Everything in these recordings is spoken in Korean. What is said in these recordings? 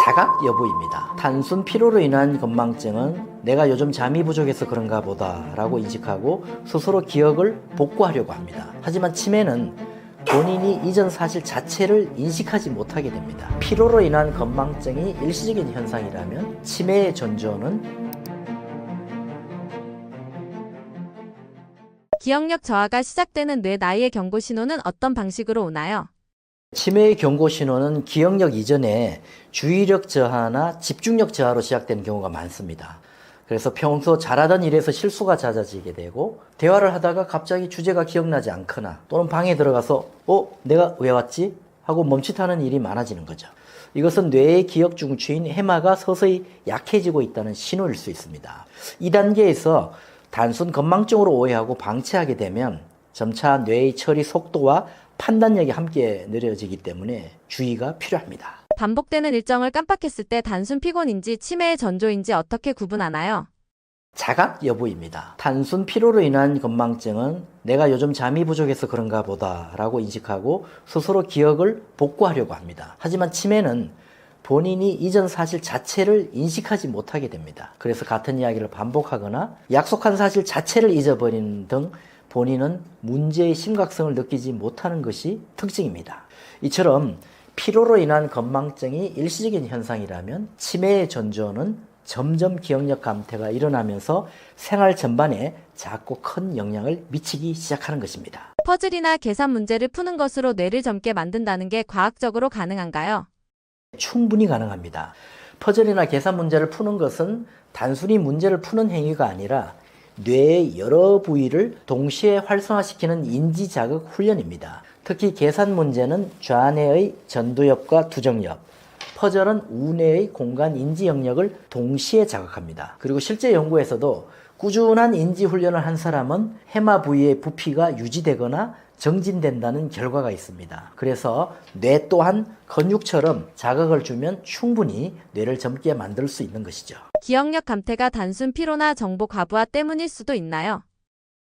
자각 여부입니다. 단순 피로로 인한 건망증은 내가 요즘 잠이 부족해서 그런가 보다 라고 인식하고 스스로 기억을 복구하려고 합니다. 하지만 치매는 본인이 이전 사실 자체를 인식하지 못하게 됩니다. 피로로 인한 건망증이 일시적인 현상이라면 치매의 전조는 기억력 저하가 시작되는 뇌 나이의 경고 신호는 어떤 방식으로 오나요? 치매의 경고 신호는 기억력 이전에 주의력 저하나 집중력 저하로 시작되는 경우가 많습니다. 그래서 평소 잘하던 일에서 실수가 잦아지게 되고 대화를 하다가 갑자기 주제가 기억나지 않거나 또는 방에 들어가서 내가 왜 왔지? 하고 멈칫하는 일이 많아지는 거죠. 이것은 뇌의 기억 중추인 해마가 서서히 약해지고 있다는 신호일 수 있습니다. 이 단계에서 단순 건망증으로 오해하고 방치하게 되면 점차 뇌의 처리 속도와 판단력이 함께 느려지기 때문에 주의가 필요합니다. 반복되는 일정을 깜빡했을 때 단순 피곤인지 치매의 전조인지 어떻게 구분하나요? 자각 여부입니다. 단순 피로로 인한 건망증은 내가 요즘 잠이 부족해서 그런가 보다 라고 인식하고 스스로 기억을 복구하려고 합니다. 하지만 치매는 본인이 이전 사실 자체를 인식하지 못하게 됩니다. 그래서 같은 이야기를 반복하거나 약속한 사실 자체를 잊어버리는 등 본인은 문제의 심각성을 느끼지 못하는 것이 특징입니다. 이처럼 피로로 인한 건망증이 일시적인 현상이라면 치매의 전조는 점점 기억력 감퇴가 일어나면서 생활 전반에 작고 큰 영향을 미치기 시작하는 것입니다. 퍼즐이나 계산 문제를 푸는 것으로 뇌를 젊게 만든다는 게 과학적으로 가능한가요? 충분히 가능합니다. 퍼즐이나 계산 문제를 푸는 것은 단순히 문제를 푸는 행위가 아니라 뇌의 여러 부위를 동시에 활성화시키는 인지자극 훈련입니다. 특히 계산 문제는 좌뇌의 전두엽과 두정엽, 퍼즐은 우뇌의 공간 인지 영역을 동시에 자극합니다. 그리고 실제 연구에서도 꾸준한 인지 훈련을 한 사람은 해마 부위의 부피가 유지되거나 정진된다는 결과가 있습니다. 그래서 뇌 또한 근육처럼 자극을 주면 충분히 뇌를 젊게 만들 수 있는 것이죠. 기억력 감퇴가 단순 피로나 정보 과부하 때문일 수도 있나요?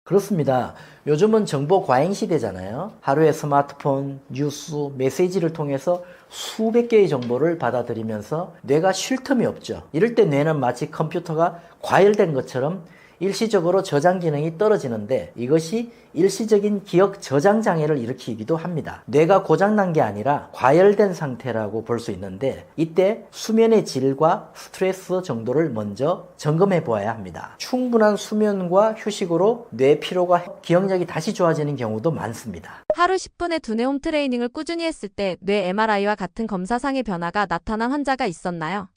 그렇습니다. 요즘은 정보 과잉 시대잖아요. 하루에 스마트폰, 뉴스, 메시지를 통해서 수백 개의 정보를 받아들이면서 뇌가 쉴 틈이 없죠. 이럴 때 뇌는 마치 컴퓨터가 과열된 것처럼 일시적으로 저장 기능이 떨어지는데 이것이 일시적인 기억 저장 장애를 일으키기도 합니다. 뇌가 고장난 게 아니라 과열된 상태라고 볼 수 있는데 이때 수면의 질과 스트레스 정도를 먼저 점검해 보아야 합니다. 충분한 수면과 휴식으로 뇌 피로가 기억력이 다시 좋아지는 경우도 많습니다. 하루 10분의 두뇌 홈 트레이닝을 꾸준히 했을 때 뇌 MRI와 같은 검사상의 변화가 나타난 환자가 있었나요?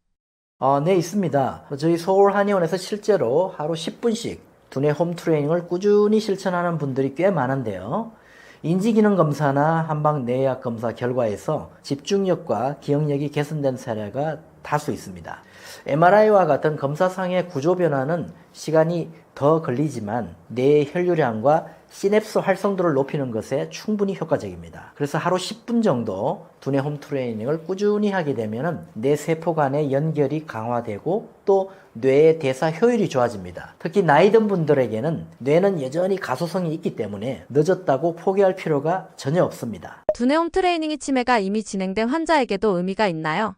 네, 있습니다. 저희 서울 한의원에서 실제로 하루 10분씩 두뇌 홈 트레이닝을 꾸준히 실천하는 분들이 꽤 많은데요. 인지기능 검사나 한방 뇌약 검사 결과에서 집중력과 기억력이 개선된 사례가 다수 있습니다. MRI와 같은 검사상의 구조 변화는 시간이 더 걸리지만 뇌의 혈류량과 시냅스 활성도를 높이는 것에 충분히 효과적입니다. 그래서 하루 10분 정도 두뇌 홈 트레이닝을 꾸준히 하게 되면 뇌 세포 간의 연결이 강화되고 또 뇌의 대사 효율이 좋아집니다. 특히 나이 든 분들에게는 뇌는 여전히 가소성이 있기 때문에 늦었다고 포기할 필요가 전혀 없습니다. 두뇌 홈 트레이닝이 치매가 이미 진행된 환자에게도 의미가 있나요?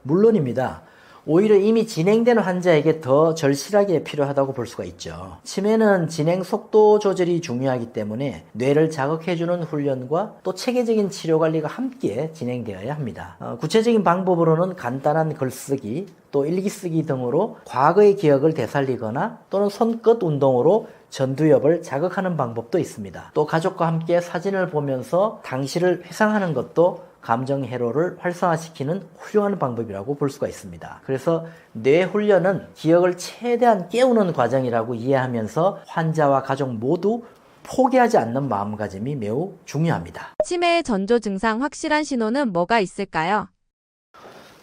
물론입니다. 오히려 이미 진행된 환자에게 더 절실하게 필요하다고 볼 수가 있죠. 치매는 진행 속도 조절이 중요하기 때문에 뇌를 자극해주는 훈련과 또 체계적인 치료 관리가 함께 진행되어야 합니다. 구체적인 방법으로는 간단한 글쓰기, 또 일기쓰기 등으로 과거의 기억을 되살리거나 또는 손끝 운동으로 전두엽을 자극하는 방법도 있습니다. 또 가족과 함께 사진을 보면서 당시를 회상하는 것도 감정 회로를 활성화시키는 훌륭한 방법이라고 볼 수가 있습니다. 그래서 뇌 훈련은 기억을 최대한 깨우는 과정이라고 이해하면서 환자와 가족 모두 포기하지 않는 마음가짐이 매우 중요합니다. 치매의 전조 증상 확실한 신호는 뭐가 있을까요?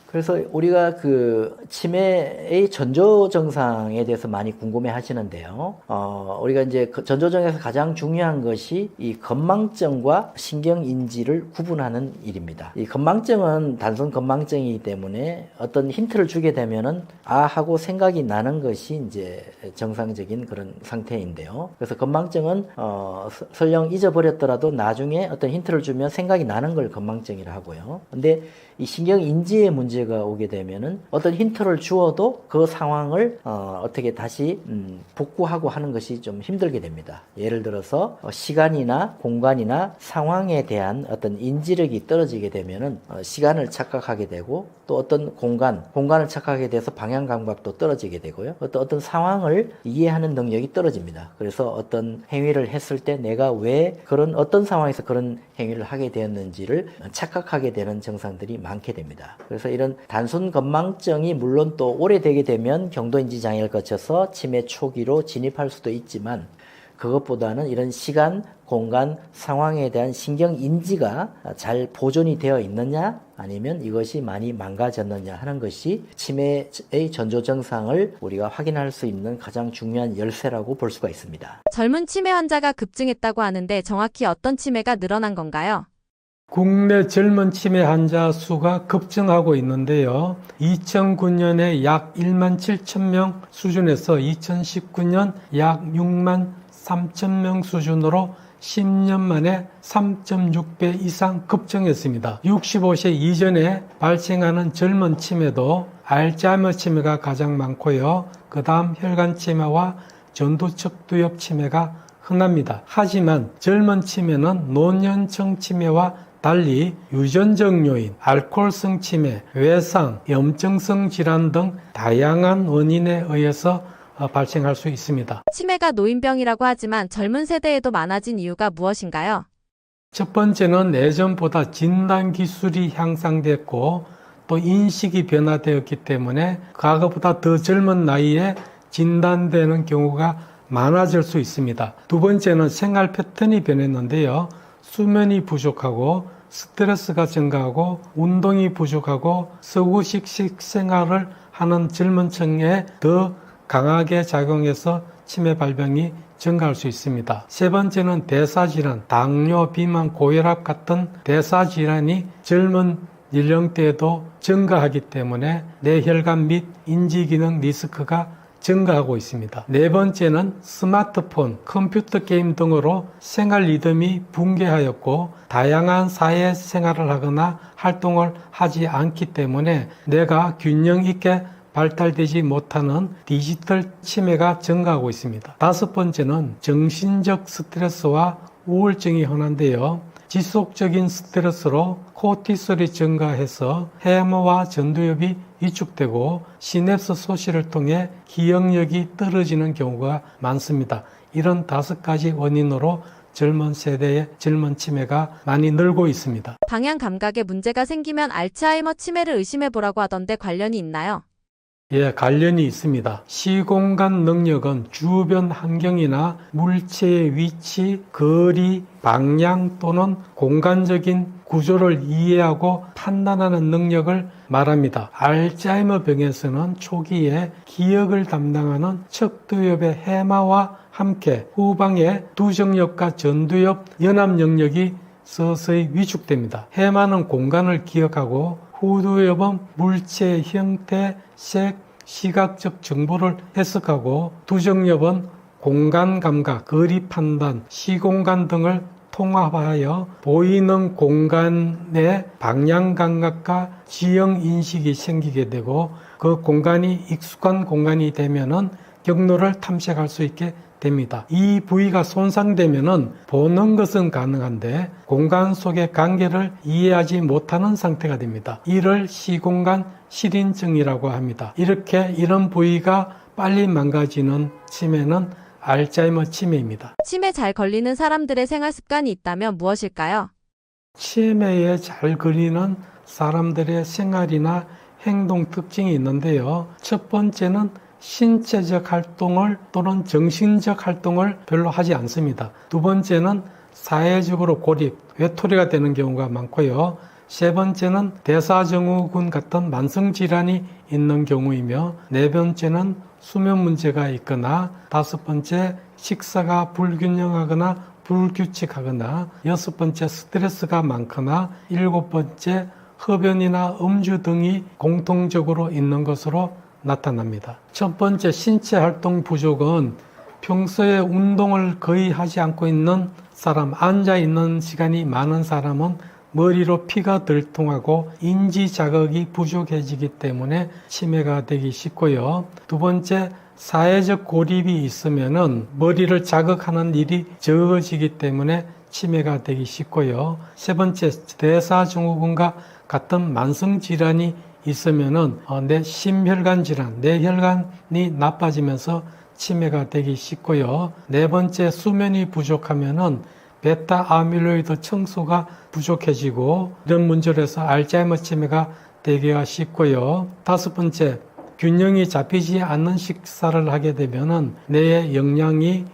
그래서 우리가 치매의 전조 증상에 대해서 많이 궁금해 하시는데요. 우리가 이제 전조증에서 가장 중요한 것이 이 건망증과 신경인지를 구분하는 일입니다. 이 건망증은 단순 건망증이기 때문에 어떤 힌트를 주게 되면은 하고 생각이 나는 것이 이제 정상적인 그런 상태인데요. 그래서 건망증은 설령 잊어버렸더라도 나중에 어떤 힌트를 주면 생각이 나는 걸 건망증이라 하고요. 근데 이 신경 인지에 문제가 오게 되면은 어떤 힌트를 주어도 그 상황을 어떻게 다시 복구하고 하는 것이 좀 힘들게 됩니다. 예를 들어서 시간이나 공간이나 상황에 대한 어떤 인지력이 떨어지게 되면은 시간을 착각하게 되고, 또 어떤 공간을 착각하게 돼서 방향 감각도 떨어지게 되고요. 어떤 상황을 이해하는 능력이 떨어집니다. 그래서 어떤 행위를 했을 때 내가 왜 어떤 상황에서 그런 행위를 하게 되었는지를 착각하게 되는 증상들이 많게 됩니다. 그래서 이런 단순 건망증이 물론 또 오래되게 되면 경도인지 장애를 거쳐서 치매 초기로 진입할 수도 있지만, 그것보다는 이런 시간, 공간, 상황에 대한 신경 인지가 잘 보존이 되어 있느냐, 아니면 이것이 많이 망가졌느냐 하는 것이 치매의 전조 증상을 우리가 확인할 수 있는 가장 중요한 열쇠라고 볼 수가 있습니다. 젊은 치매 환자가 급증했다고 하는데 정확히 어떤 치매가 늘어난 건가요? 국내 젊은 치매 환자 수가 급증하고 있는데요. 2009년에 약 1만 7천 명 수준에서 2019년 약 6만 3천 명 수준으로 10년 만에 3.6배 이상 급증했습니다. 65세 이전에 발생하는 젊은 치매도 알츠하이머 치매가 가장 많고요. 그 다음 혈관 치매와 전두척두엽 치매가 흔합니다. 하지만 젊은 치매는 노년층 치매와 달리 유전적 요인, 알코올성 치매, 외상, 염증성 질환 등 다양한 원인에 의해서 발생할 수 있습니다. 치매가 노인병이라고 하지만 젊은 세대에도 많아진 이유가 무엇인가요? 첫 번째는 예전보다 진단 기술이 향상됐고 또 인식이 변화되었기 때문에 과거보다 더 젊은 나이에 진단되는 경우가 많아질 수 있습니다. 두 번째는 생활 패턴이 변했는데요. 수면이 부족하고 스트레스가 증가하고 운동이 부족하고 서구식 식생활을 하는 젊은 층에 더 강하게 작용해서 치매 발병이 증가할 수 있습니다. 세 번째는 대사질환, 당뇨, 비만, 고혈압 같은 대사질환이 젊은 연령대에도 증가하기 때문에 뇌혈관 및 인지기능 리스크가 증가하고 있습니다. 네 번째는 스마트폰, 컴퓨터 게임 등으로 생활 리듬이 붕괴하였고 다양한 사회생활을 하거나 활동을 하지 않기 때문에 뇌가 균형 있게 발달되지 못하는 디지털 치매가 증가하고 있습니다. 다섯 번째는 정신적 스트레스와 우울증이 흔한데요. 지속적인 스트레스로 코티솔이 증가해서 해마와 전두엽이 위축되고 시냅스 소실을 통해 기억력이 떨어지는 경우가 많습니다. 이런 5가지 원인으로 젊은 세대의 젊은 치매가 많이 늘고 있습니다. 방향 감각에 문제가 생기면 알츠하이머 치매를 의심해보라고 하던데 관련이 있나요? 예, 관련이 있습니다. 시공간 능력은 주변 환경이나 물체의 위치, 거리, 방향 또는 공간적인 구조를 이해하고 판단하는 능력을 말합니다. 알츠하이머 병에서는 초기에 기억을 담당하는 척두엽의 해마와 함께 후방의 두정엽과 전두엽 연합 영역이 서서히 위축됩니다. 해마는 공간을 기억하고 후두엽은 물체의 형태, 색, 시각적 정보를 해석하고 두정엽은 공간 감각, 거리 판단, 시공간 등을 통합하여 보이는 공간의 방향 감각과 지형 인식이 생기게 되고 그 공간이 익숙한 공간이 되면은 경로를 탐색할 수 있게 됩니다. 이 부위가 손상되면은 보는 것은 가능한데 공간 속의 관계를 이해하지 못하는 상태가 됩니다. 이를 시공간 실인증이라고 합니다. 이런 부위가 빨리 망가지는 치매는 알츠하이머 치매입니다. 치매 잘 걸리는 사람들의 생활 습관이 있다면 무엇일까요? 치매에 잘 걸리는 사람들의 생활이나 행동 특징이 있는데요. 첫 번째는 신체적 활동을 또는 정신적 활동을 별로 하지 않습니다. 두 번째는 사회적으로 고립, 외톨이가 되는 경우가 많고요. 세 번째는 대사증후군 같은 만성질환이 있는 경우이며 네 번째는 수면 문제가 있거나 다섯 번째 식사가 불균형하거나 불규칙하거나 여섯 번째 스트레스가 많거나 일곱 번째 흡연이나 음주 등이 공통적으로 있는 것으로 나타납니다. 첫 번째 신체 활동 부족은 평소에 운동을 거의 하지 않고 있는 사람, 앉아 있는 시간이 많은 사람은 머리로 피가 덜 통하고 인지 자극이 부족해지기 때문에 치매가 되기 쉽고요. 두 번째, 사회적 고립이 있으면은 머리를 자극하는 일이 적어지기 때문에 치매가 되기 쉽고요. 세 번째, 대사증후군과 같은 만성 질환이 있으면은 내 심혈관 질환, 뇌혈관이 나빠지면서 치매가 되기 쉽고요. 네 번째, 수면이 부족하면은 베타 아밀로이드 청소가 부족해지고 이런 문제로 해서 알츠하이머 치매가 되기가 쉽고요. 다섯 번째, 균형이 잡히지 않는 식사를 하게 되면은 뇌의 영양이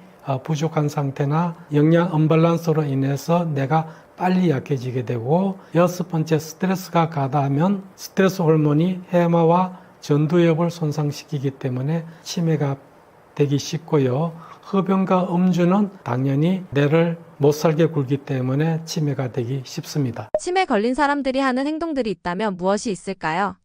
부족한 상태나 영양 언밸런스로 인해서 뇌가 빨리 약해지게 되고, 여섯 번째, 스트레스가 가다하면 스트레스 호르몬이 해마와 전두엽을 손상시키기 때문에 치매가 되기 쉽고요. 흡연과 음주는 당연히 뇌를 못 살게 굴기 때문에 치매가 되기 쉽습니다. 치매 걸린 사람들이 하는 행동들이 있다면 무엇이 있을까요?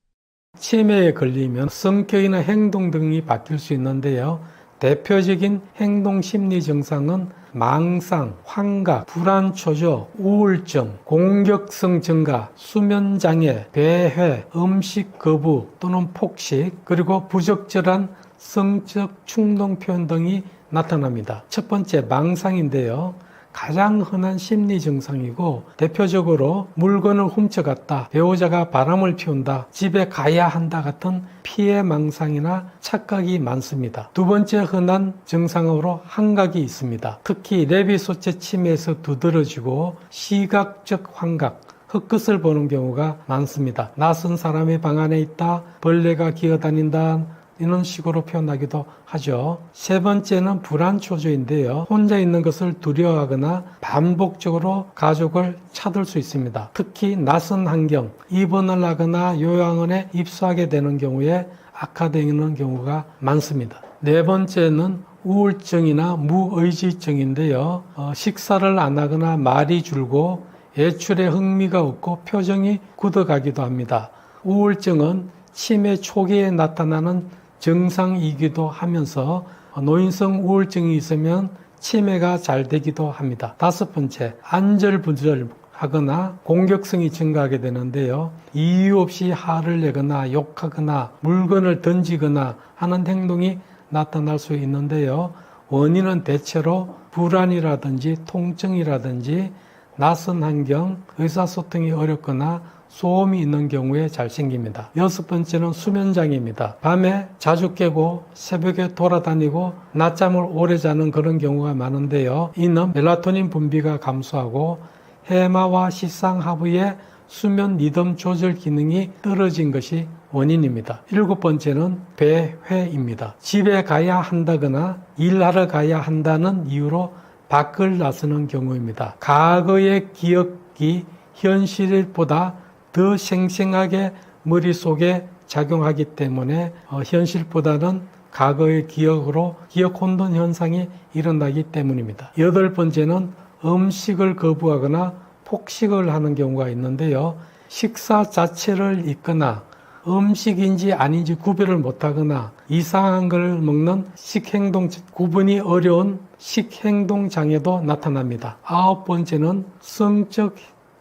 치매에 걸리면 성격이나 행동 등이 바뀔 수 있는데요. 대표적인 행동 심리 증상은 망상, 환각, 불안 초조, 우울증, 공격성 증가, 수면 장애, 배회, 음식 거부 또는 폭식, 그리고 부적절한 성적 충동 표현 등이 나타납니다. 첫 번째, 망상인데요. 가장 흔한 심리 증상이고 대표적으로 물건을 훔쳐갔다, 배우자가 바람을 피운다, 집에 가야 한다 같은 피해 망상이나 착각이 많습니다. 두 번째 흔한 증상으로 환각이 있습니다. 특히 레비소체 치매에서 두드러지고 시각적 환각, 흙끝을 보는 경우가 많습니다. 낯선 사람이 방 안에 있다, 벌레가 기어다닌다, 이런 식으로 표현하기도 하죠. 세 번째는 불안초조인데요. 혼자 있는 것을 두려워하거나 반복적으로 가족을 찾을 수 있습니다. 특히 낯선 환경, 입원을 하거나 요양원에 입소하게 되는 경우에 악화되는 경우가 많습니다. 네 번째는 우울증이나 무의지증인데요. 식사를 안 하거나 말이 줄고 외출에 흥미가 없고 표정이 굳어가기도 합니다. 우울증은 치매 초기에 나타나는 증상이기도 하면서 노인성 우울증이 있으면 치매가 잘 되기도 합니다. 다섯 번째, 안절부절하거나 공격성이 증가하게 되는데요. 이유 없이 화를 내거나 욕하거나 물건을 던지거나 하는 행동이 나타날 수 있는데요. 원인은 대체로 불안이라든지 통증이라든지 낯선 환경, 의사소통이 어렵거나 소음이 있는 경우에 잘 생깁니다. 여섯 번째는 수면장애입니다. 밤에 자주 깨고 새벽에 돌아다니고 낮잠을 오래 자는 그런 경우가 많은데요. 이는 멜라토닌 분비가 감소하고 해마와 시상하부의 수면 리듬 조절 기능이 떨어진 것이 원인입니다. 일곱 번째는 배회입니다. 집에 가야 한다거나 일하러 가야 한다는 이유로 밖을 나서는 경우입니다. 과거의 기억이 현실보다 더 생생하게 머릿속에 작용하기 때문에 현실보다는 과거의 기억으로 기억 혼돈 현상이 일어나기 때문입니다. 여덟 번째는 음식을 거부하거나 폭식을 하는 경우가 있는데요. 식사 자체를 잊거나 음식인지 아닌지 구별을 못하거나 이상한 걸 먹는 식행동 구분이 어려운 식행동 장애도 나타납니다. 아홉 번째는 성적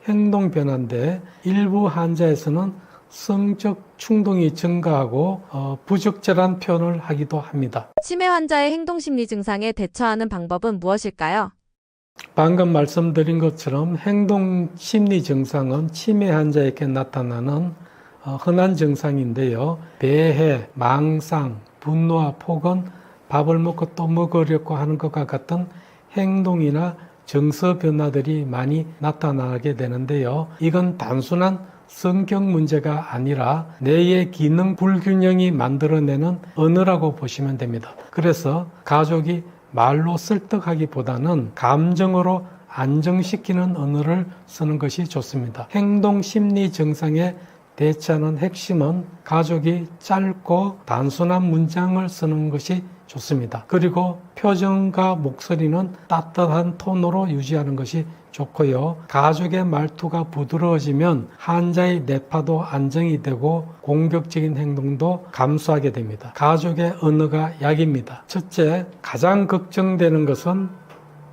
행동 변화인데 일부 환자에서는 성적 충동이 증가하고 부적절한 표현을 하기도 합니다. 치매 환자의 행동심리 증상에 대처하는 방법은 무엇일까요? 방금 말씀드린 것처럼 행동심리 증상은 치매 환자에게 나타나는 흔한 증상인데요. 배회, 망상, 분노와 폭언, 밥을 먹고 또 먹으려고 하는 것과 같은 행동이나 정서 변화들이 많이 나타나게 되는데요. 이건 단순한 성격 문제가 아니라 뇌의 기능 불균형이 만들어내는 언어라고 보시면 됩니다. 그래서 가족이 말로 설득하기보다는 감정으로 안정시키는 언어를 쓰는 것이 좋습니다. 행동 심리 증상에 대처하는 핵심은 가족이 짧고 단순한 문장을 쓰는 것이 좋습니다. 그리고 표정과 목소리는 따뜻한 톤으로 유지하는 것이 좋고요. 가족의 말투가 부드러워지면 환자의 뇌파도 안정이 되고 공격적인 행동도 감소하게 됩니다. 가족의 언어가 약입니다. 첫째, 가장 걱정되는 것은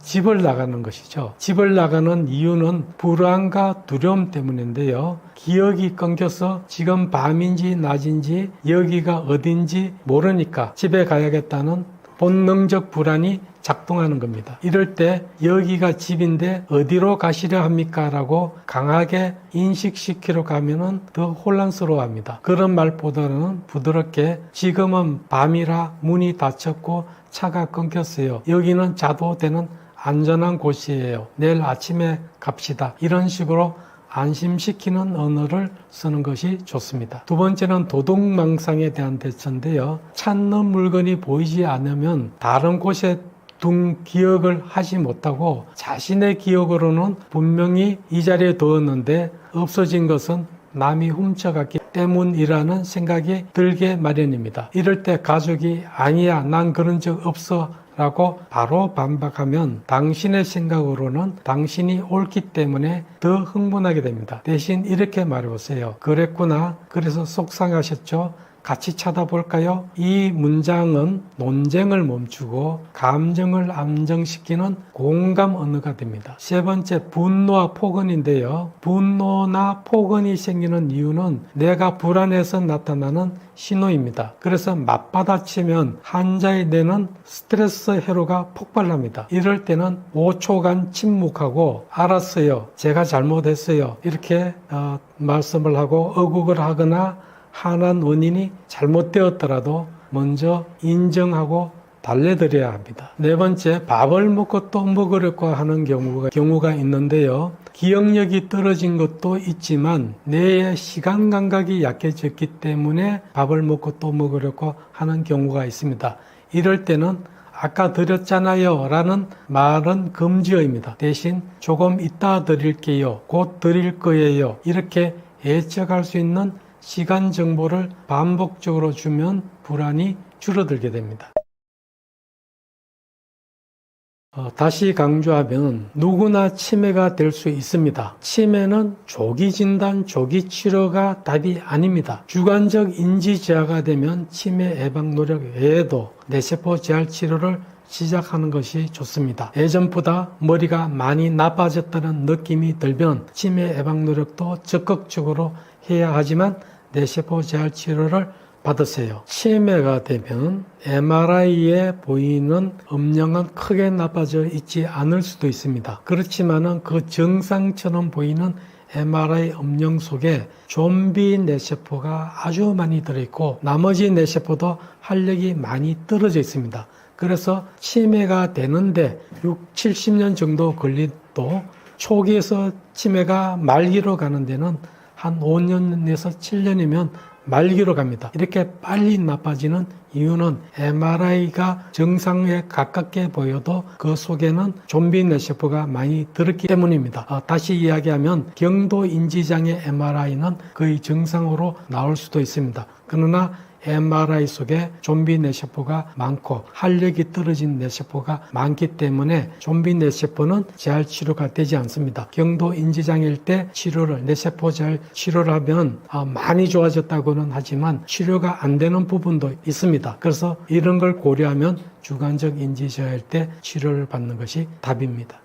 집을 나가는 것이죠. 집을 나가는 이유는 불안과 두려움 때문인데요. 기억이 끊겨서 지금 밤인지 낮인지 여기가 어딘지 모르니까 집에 가야겠다는 본능적 불안이 작동하는 겁니다. 이럴 때 여기가 집인데 어디로 가시려 합니까? 라고 강하게 인식시키러 가면은 더 혼란스러워합니다. 그런 말보다는 부드럽게 지금은 밤이라 문이 닫혔고 차가 끊겼어요. 여기는 자도 되는 안전한 곳이에요. 내일 아침에 갑시다. 이런 식으로 안심시키는 언어를 쓰는 것이 좋습니다. 두 번째는 도둑망상에 대한 대처인데요. 찾는 물건이 보이지 않으면 다른 곳에 둔 기억을 하지 못하고 자신의 기억으로는 분명히 이 자리에 두었는데 없어진 것은 남이 훔쳐갔기 때문이라는 생각이 들게 마련입니다. 이럴 때 가족이 아니야, 난 그런 적 없어 라고 바로 반박하면 당신의 생각으로는 당신이 옳기 때문에 더 흥분하게 됩니다. 대신 이렇게 말해보세요. 그랬구나. 그래서 속상하셨죠? 같이 찾아볼까요? 이 문장은 논쟁을 멈추고 감정을 안정시키는 공감 언어가 됩니다. 세 번째, 분노와 폭언인데요. 분노나 폭언이 생기는 이유는 내가 불안해서 나타나는 신호입니다. 그래서 맞받아치면 환자에 내는 스트레스 회로가 폭발합니다. 이럴 때는 5초간 침묵하고 알았어요. 제가 잘못했어요. 이렇게 말씀을 하고 어국을 하거나 화난 원인이 잘못되었더라도 먼저 인정하고 달래드려야 합니다. 네 번째, 밥을 먹고 또 먹으려고 하는 경우가 있는데요. 기억력이 떨어진 것도 있지만 뇌의 시간 감각이 약해졌기 때문에 밥을 먹고 또 먹으려고 하는 경우가 있습니다. 이럴 때는 아까 드렸잖아요 라는 말은 금지어입니다. 대신 조금 이따 드릴게요, 곧 드릴 거예요, 이렇게 예측할 수 있는 시간 정보를 반복적으로 주면 불안이 줄어들게 됩니다. 다시 강조하면 누구나 치매가 될 수 있습니다. 치매는 조기 진단, 조기 치료가 답이 아닙니다. 주관적 인지 저하가 되면 치매 예방 노력 외에도 뇌세포 재활 치료를 시작하는 것이 좋습니다. 예전보다 머리가 많이 나빠졌다는 느낌이 들면 치매 예방 노력도 적극적으로 해야 하지만 뇌세포 재활 치료를 받으세요. 치매가 되면 MRI에 보이는 음영은 크게 나빠져 있지 않을 수도 있습니다. 그렇지만은 그 정상처럼 보이는 MRI 음영 속에 좀비 뇌세포가 아주 많이 들어있고 나머지 뇌세포도 활력이 많이 떨어져 있습니다. 그래서 치매가 되는데 60-70년 정도 걸리도 초기에서 치매가 말기로 가는 데는 한 5년에서 7년이면 말기로 갑니다. 이렇게 빨리 나빠지는 이유는 MRI가 정상에 가깝게 보여도 그 속에는 좀비 뇌세포가 많이 들었기 때문입니다. 다시 이야기하면 경도 인지장애 MRI는 거의 정상으로 나올 수도 있습니다. 그러나 MRI 속에 좀비 뇌세포가 많고 활력이 떨어진 뇌세포가 많기 때문에 좀비 뇌세포는 재활 치료가 되지 않습니다. 경도 인지장애일 때 뇌세포 재활 치료를 하면 많이 좋아졌다고는 하지만 치료가 안 되는 부분도 있습니다. 그래서 이런 걸 고려하면 주관적 인지 저하일 때 치료를 받는 것이 답입니다.